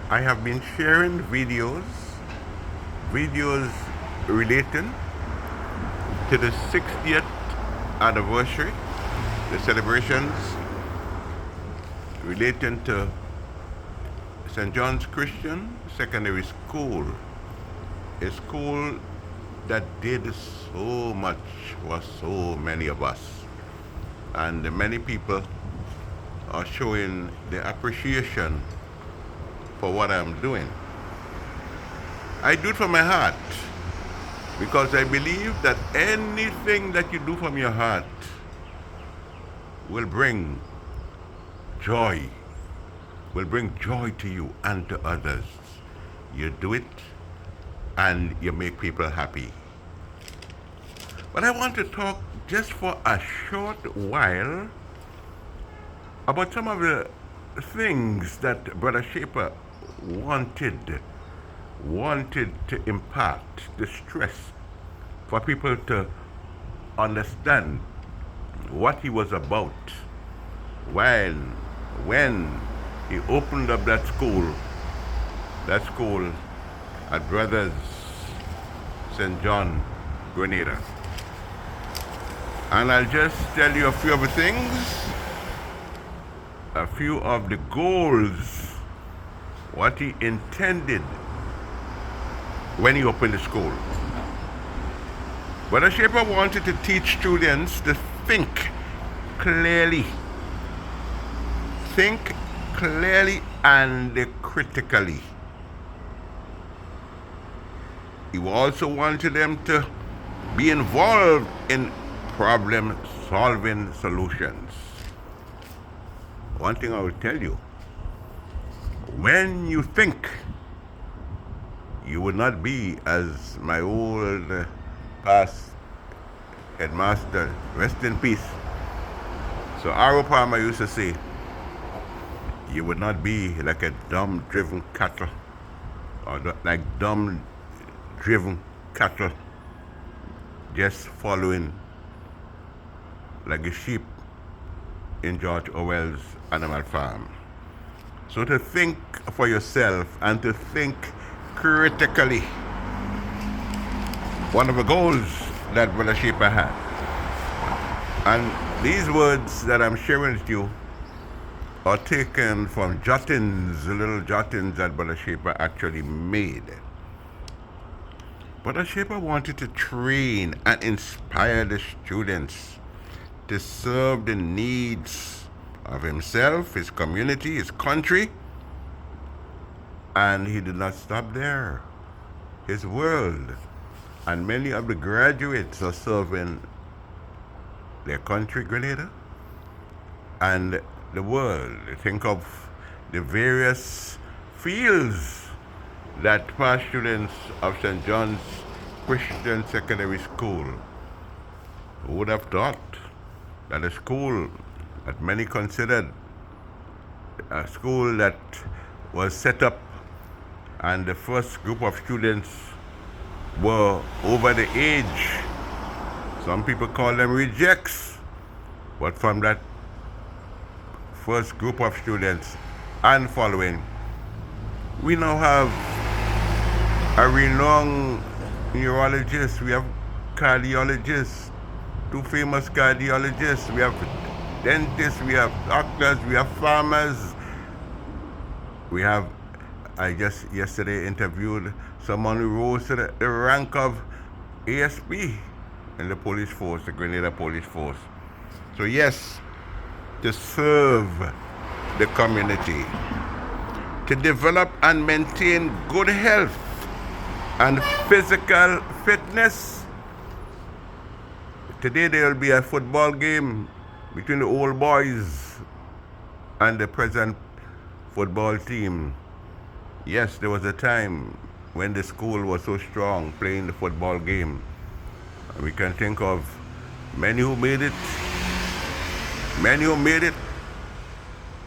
I have been sharing videos relating to the 60th anniversary, the celebrations relating to St. John's Christian Secondary School, a school that did so much for so many of us. And many people are showing their appreciation for what I'm doing. I do it from my heart because I believe that anything that you do from your heart will bring joy, will bring joy to you and to others. You do it and you make people happy. But I want to talk just for a short while about some of the things that Brother Shaper wanted to impart, the stress for people to understand what he was about when he opened up that school at Brothers St. John, Grenada. And I'll just tell you a few of the things, a few of the goals, what he intended when he opened the school. Brother Shaper wanted to teach students to think clearly. Think clearly and critically. He also wanted them to be involved in problem-solving solutions. One thing I will tell you, when you think, you will not be, as my old past headmaster, rest in peace, so Arrow Palmer used to say, you would not be like a dumb-driven cattle, or like dumb-driven cattle, just following like a sheep in George Orwell's Animal Farm. So to think for yourself and to think critically, one of the goals that Brother Shaper had. And these words that I'm sharing with you are taken from jottings, little jottings that Brother Shaper actually made. Brother Shaper wanted to train and inspire the students to serve the needs of himself, his community, his country, and he did not stop there. His world. And many of the graduates are serving their country, Grenada, and the world. Think of the various fields that past students of St. John's Christian Secondary School would have thought that a school that many considered a school that was set up and the first group of students were over the age. Some people call them rejects. But from that first group of students and following, we now have a renowned neurologist, we have cardiologists, two famous cardiologists, we have dentists, we have doctors, we have farmers, we have, I just yesterday interviewed someone who rose to the rank of ASP in the police force, the Grenada Police Force. So yes, to serve the community, to develop and maintain good health and physical fitness. Today there will be a football game between the old boys and the present football team. Yes, there was a time when the school was so strong playing the football game. And we can think of many who made it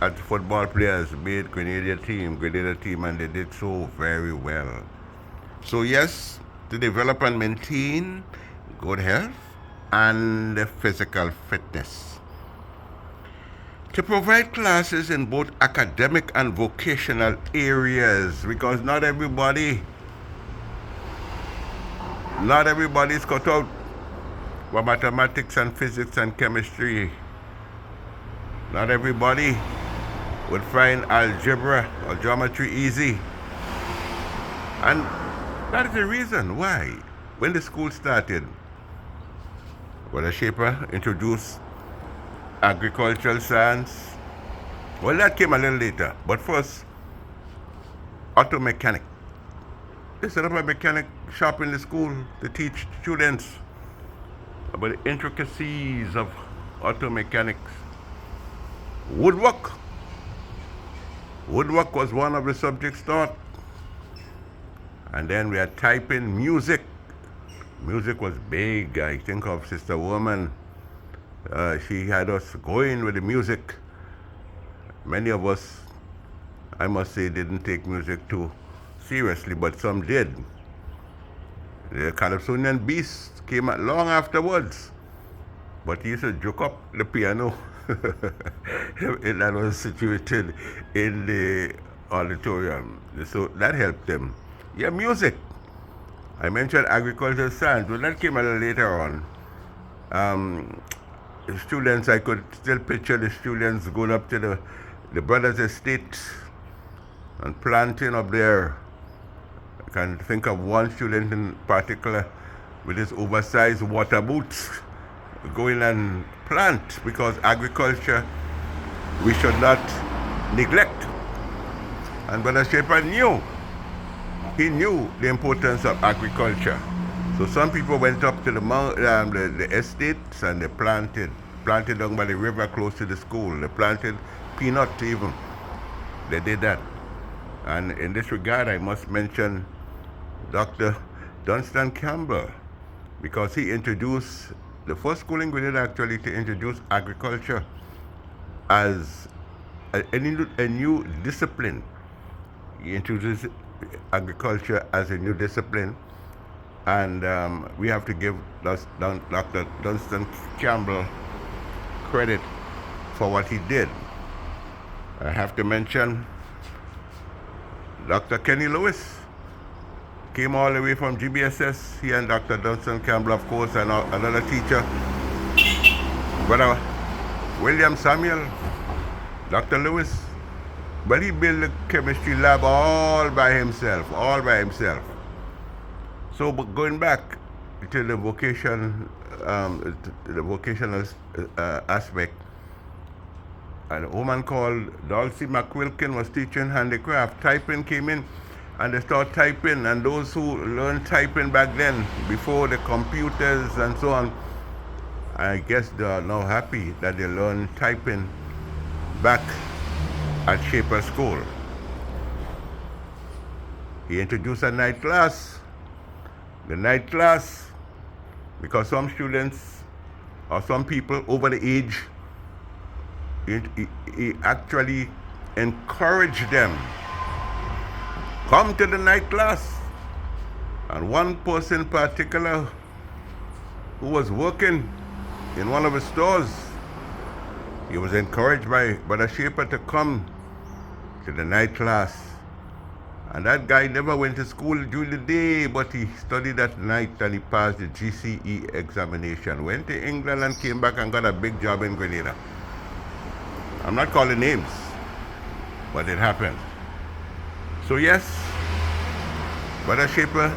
as football players, made Grenada team, and they did so very well. So yes, to develop and maintain good health and physical fitness. to provide classes in both academic and vocational areas, because not everybody is cut out for mathematics and physics and chemistry. Not everybody would find algebra or geometry easy. And that is the reason why, when the school started, Brother Shaper introduced agricultural science. Well, that came a little later. But first, auto mechanic. They set up a mechanic shop in the school to teach students about the intricacies of auto mechanics. Woodwork. Woodwork was one of the subjects taught. And then we had typing, music. Music was big. I think of Sister Woman. She had us going with the music. Many of us, I must say, didn't take music too seriously, but some did. The Calypsonian Beast came out long afterwards, but he used to joke up the piano that was situated in the auditorium. So that helped them. Yeah, music. I mentioned agricultural science, but that came a little later on. Students, I could still picture the students going up to the brothers' estate and planting up there. I can think of one student in particular with his oversized water boots going and plant, because agriculture we should not neglect. And Brother Shaper knew the importance of agriculture. So some people went up to the estates and they planted down by the river close to the school. They planted peanuts even. They did that. And in this regard, I must mention Dr. Dunstan Campbell, because he introduced the first school in Grenada actually to introduce agriculture as a new discipline. He introduced agriculture as a new discipline, and we have to give Dr. Dunstan Campbell credit for what he did. I have to mention Dr. Kenny Lewis. Came all the way from GBSS. He and Dr. Dunstan Campbell, of course, and another teacher, Brother William Samuel, Dr. Lewis. But he built a chemistry lab all by himself. So, but going back to the vocational aspect, a woman called Dulcie McQuilkin was teaching handicraft. Typing came in, and they started typing, and those who learned typing back then, before the computers and so on, I guess they are now happy that they learned typing back at Shaper School. He introduced a night class. The night class, because some students or some people over the age, he actually encouraged them, come to the night class. And one person in particular who was working in one of the stores, he was encouraged by Brother Shaper to come to the night class. And that guy never went to school during the day, but he studied at night and he passed the GCE examination. Went to England and came back and got a big job in Grenada. I'm not calling names, but it happened. So yes, Brother Shaper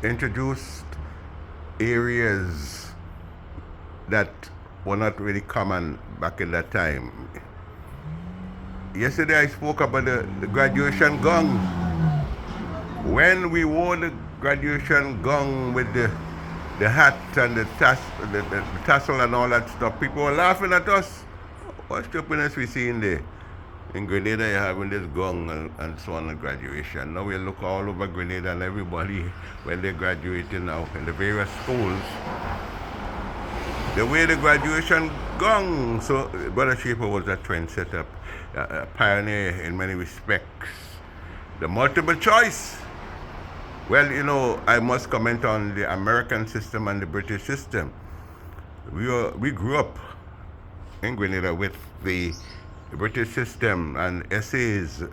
introduced areas that were not really common back in that time. Yesterday I spoke about the graduation gong. When we wore the graduation gong with the hat and the tassel and all that stuff, people were laughing at us. What stupidness we see in there. In Grenada, you're having this gong and so on at graduation. Now we look all over Grenada and everybody, when they're graduating now in the various schools, they wear the graduation gong. So Brother Shaper was a trendsetter, a pioneer in many respects. The multiple choice. Well, you know, I must comment on the American system and the British system. We grew up in Grenada with the British system, and essays,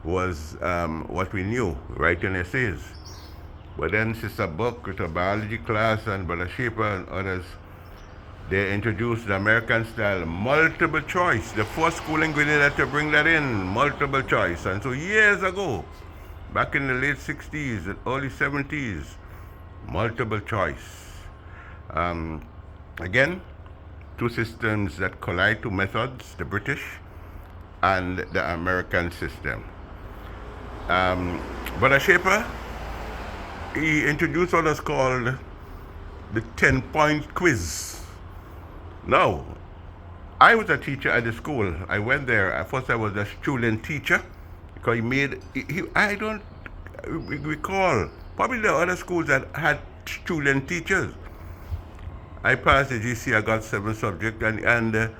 was what we knew, writing essays. But then Sister Buck with a biology class and Brother Shaper and others, they introduced the American style multiple choice. The first school in Grenada to bring that in, multiple choice. And so years ago, back in the late 60s and early 70s, multiple choice. Again, two systems that collide, two methods, the British and the American system. Brother Shaper, he introduced what is called the 10-point quiz. Now, I was a teacher at the school. I went there. At first, I was a student teacher because I don't recall. Probably the other schools that had student teachers. I passed the GC. I got 7 subjects, and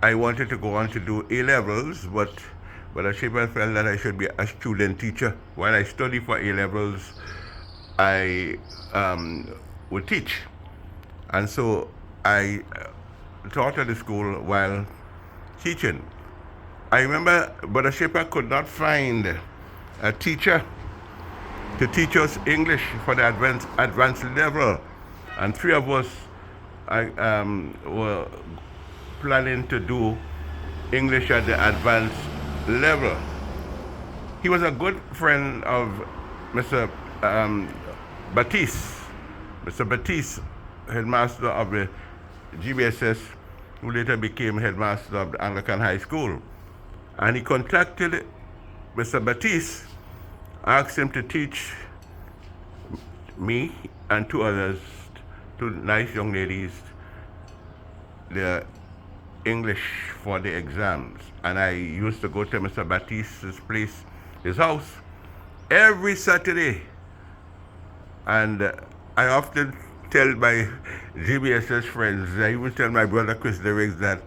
I wanted to go on to do A levels, but I felt that I should be a student teacher. While I studied for A levels, I would teach, and so I taught at the school while teaching. I remember Brother Shaper could not find a teacher to teach us English for the advanced level, and 3 of us were planning to do English at the advanced level. He was a good friend of Mr. Baptiste, Mr. Baptiste, headmaster of the GBSS, who later became headmaster of the Anglican High School. And he contacted Mr. Baptiste, asked him to teach me and 2 others, 2 nice young ladies, the English for the exams. And I used to go to Mr. Baptiste's place, his house, every Saturday. And I often tell my GBSS friends, I even tell my brother Chris Derricks that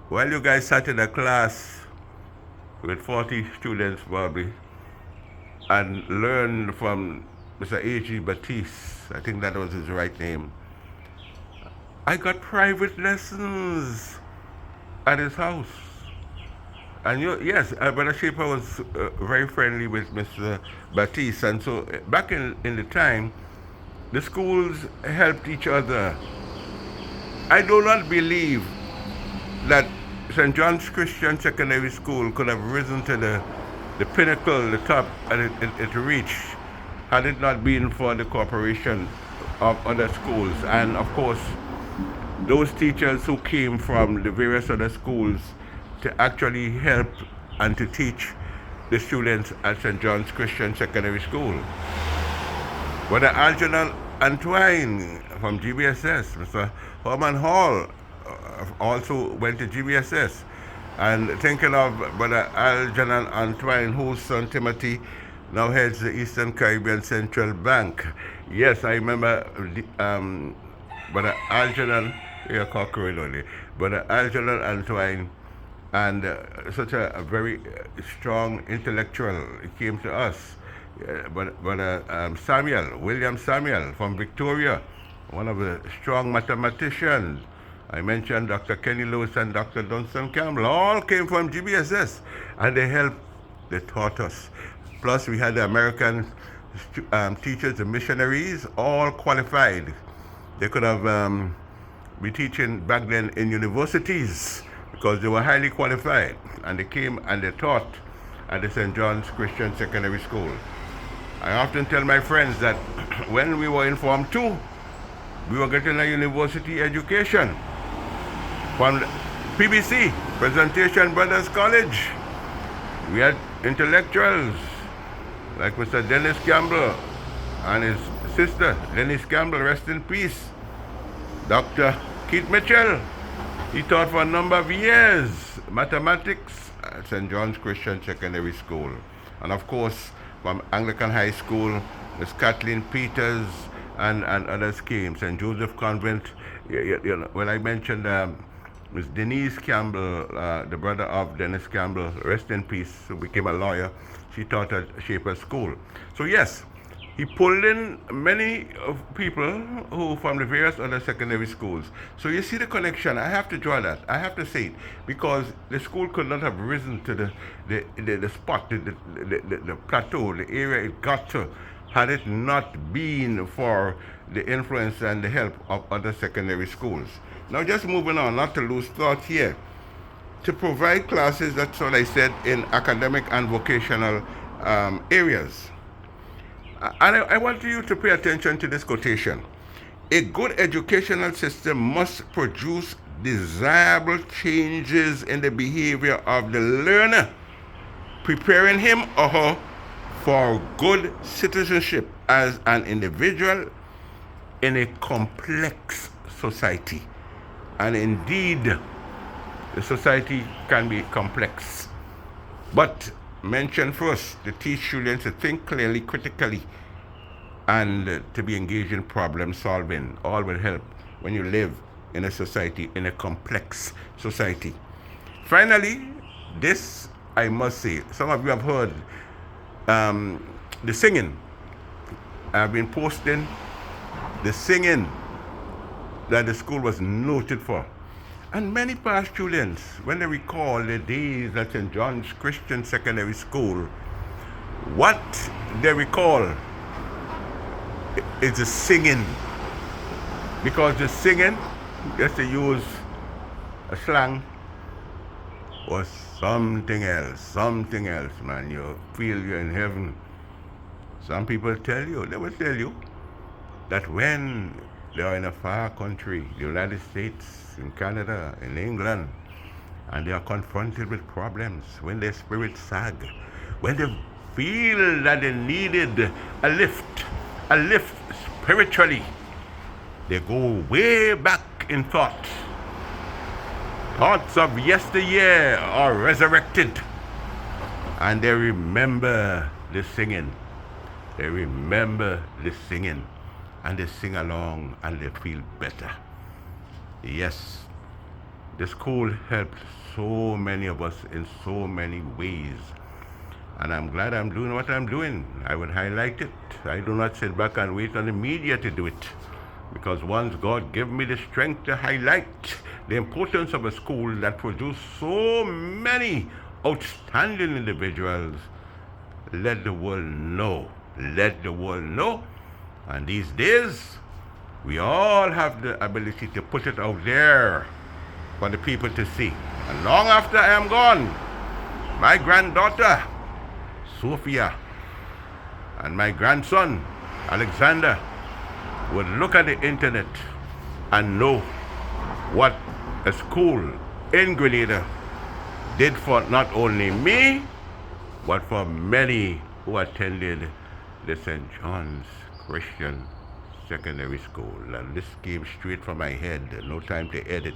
while you guys sat in a class with 40 students probably and learned from Mr. A.G. Baptiste, I think that was his right name, I got private lessons at his house. And yes, Brother Shaper was very friendly with Mr. Baptiste. And so back in the time, the schools helped each other. I do not believe that St. John's Christian Secondary School could have risen to the pinnacle, the top it reached, had it not been for the cooperation of other schools. And of course, those teachers who came from the various other schools to actually help and to teach the students at St. John's Christian Secondary School. Brother Algernon Antoine from GBSS, Mr. Herman Hall also went to GBSS. And thinking of Brother Algernon Antoine, whose son Timothy now heads the Eastern Caribbean Central Bank. Yes, I remember Brother Algernon, Brother Algernon Antoine, and such a very strong intellectual. He came to us. Brother William Samuel from Victoria, one of the strong mathematicians. I mentioned Dr. Kenny Lewis and Dr. Dunstan Campbell, all came from GBSS, and they helped, they taught us. Plus, we had the American teachers, the missionaries, all qualified. They could have been teaching back then in universities because they were highly qualified, and they came and they taught at the St. John's Christian Secondary School. I often tell my friends that when we were in Form 2, we were getting a university education from PBC, Presentation Brothers College. We had intellectuals like Mr. Dennis Campbell and his sister, Dennis Campbell, rest in peace. Dr. Keith Mitchell, he taught for a number of years mathematics at St. John's Christian Secondary School. And of course, from Anglican High School, Miss Kathleen Peters and others came. St. Joseph Convent, when I mentioned Miss Denise Campbell, the brother of Dennis Campbell, rest in peace, who became a lawyer, she taught at Shaper School. So yes, He pulled in many of people who from the various other secondary schools. So you see the connection. I have to draw that. I have to say it because the school could not have risen to the spot, the plateau, the area it got to, had it not been for the influence and the help of other secondary schools. Now, just moving on, not to lose thought here, to provide classes, that's what I said, in academic and vocational areas. And I want you to pay attention to this quotation. A good educational system must produce desirable changes in the behavior of the learner, preparing him or her for good citizenship as an individual in a complex society. And indeed, the society can be complex. But mention first to teach students to think clearly, critically, and to be engaged in problem solving. All will help when you live in a society, in a complex society. Finally, this I must say, some of you have heard the singing. I've been posting the singing that the school was noted for. And many past students, when they recall the days at St. John's Christian Secondary School, what they recall is the singing. Because the singing, just to use a slang, was something else, man. You feel you're in heaven. Some people tell you, they will tell you, that when they are in a far country, the United States, in Canada, in England, and they are confronted with problems, when their spirits sag, when they feel that they needed a lift spiritually, they go way back in thought. Thoughts of yesteryear are resurrected, and they remember the singing. They remember the singing, and they sing along, and they feel better. Yes, the school helped so many of us in so many ways, and I'm glad I'm doing what I'm doing. I would highlight it. I do not sit back and wait on the media to do it, because once God gave me the strength to highlight the importance of a school that produced so many outstanding individuals, let the world know. Let the world know. And these days, we all have the ability to put it out there for the people to see. And long after I am gone, my granddaughter, Sophia, and my grandson, Alexander, would look at the internet and know what a school in Grenada did for not only me, but for many who attended the St. John's Christian Secondary School. And this came straight from my head, no time to edit.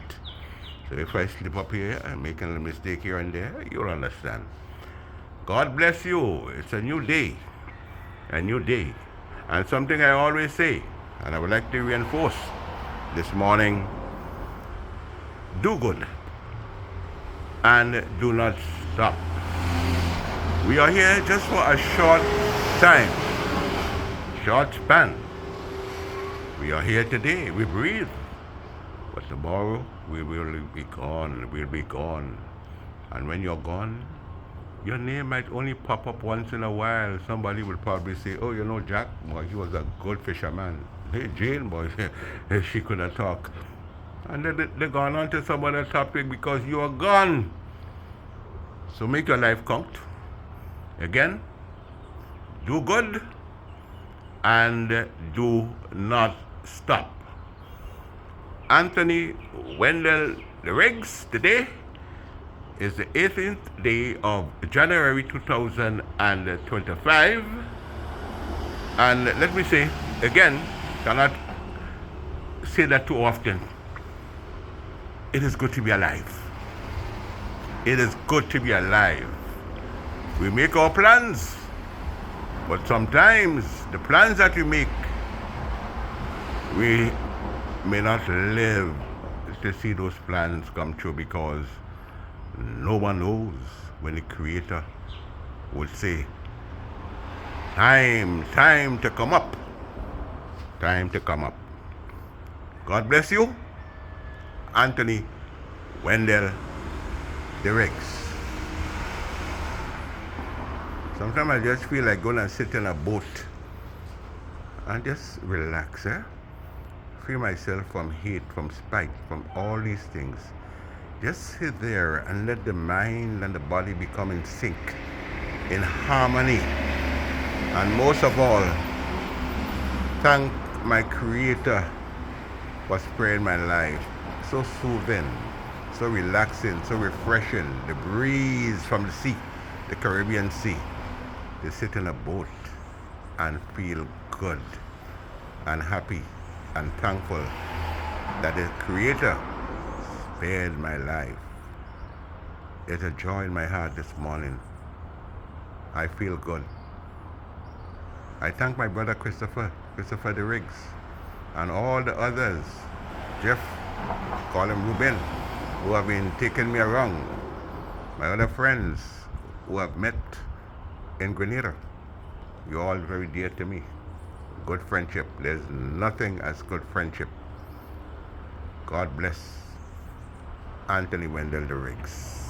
So if I slip up here and make a mistake here and there, you'll understand. God bless you. It's a new day. A new day. And something I always say, and I would like to reinforce this morning, do good and do not stop. We are here just for a short time, short span. We are here today, we breathe, but tomorrow we will be gone, we'll be gone. And when you're gone, your name might only pop up once in a while. Somebody will probably say, oh, you know Jack, boy, he was a good fisherman. Hey, Jane, boy, she couldn't talk. And then they're gone on to some other topic because you are gone. So make your life count. Again, do good and do not stop. Anthony Wendell the Riggs, today is the 18th day of January 2025. And let me say, again, cannot say that too often. It is good to be alive. It is good to be alive. We make our plans, but sometimes the plans that we make, we may not live to see those plans come true, because no one knows when the Creator would say, Time to come up. Time to come up. God bless you, Anthony Wendell the Riggs. Sometimes I just feel like going and sit in a boat and just relax, eh? Free myself from hate, from spite, from all these things. Just sit there and let the mind and the body become in sync, in harmony. And most of all, thank my Creator for sparing my life. So soothing, so relaxing, so refreshing. The breeze from the sea, the Caribbean Sea. To sit in a boat and feel good and happy and thankful that the Creator spared my life. It's a joy in my heart this morning. I feel good. I thank my brother Christopher the Riggs, and all the others, Jeff, call him Ruben, who have been taking me around. My other friends who I've met in Grenada. You're all very dear to me. Good friendship. There's nothing as good friendship. God bless Anthony Wendell the Riggs.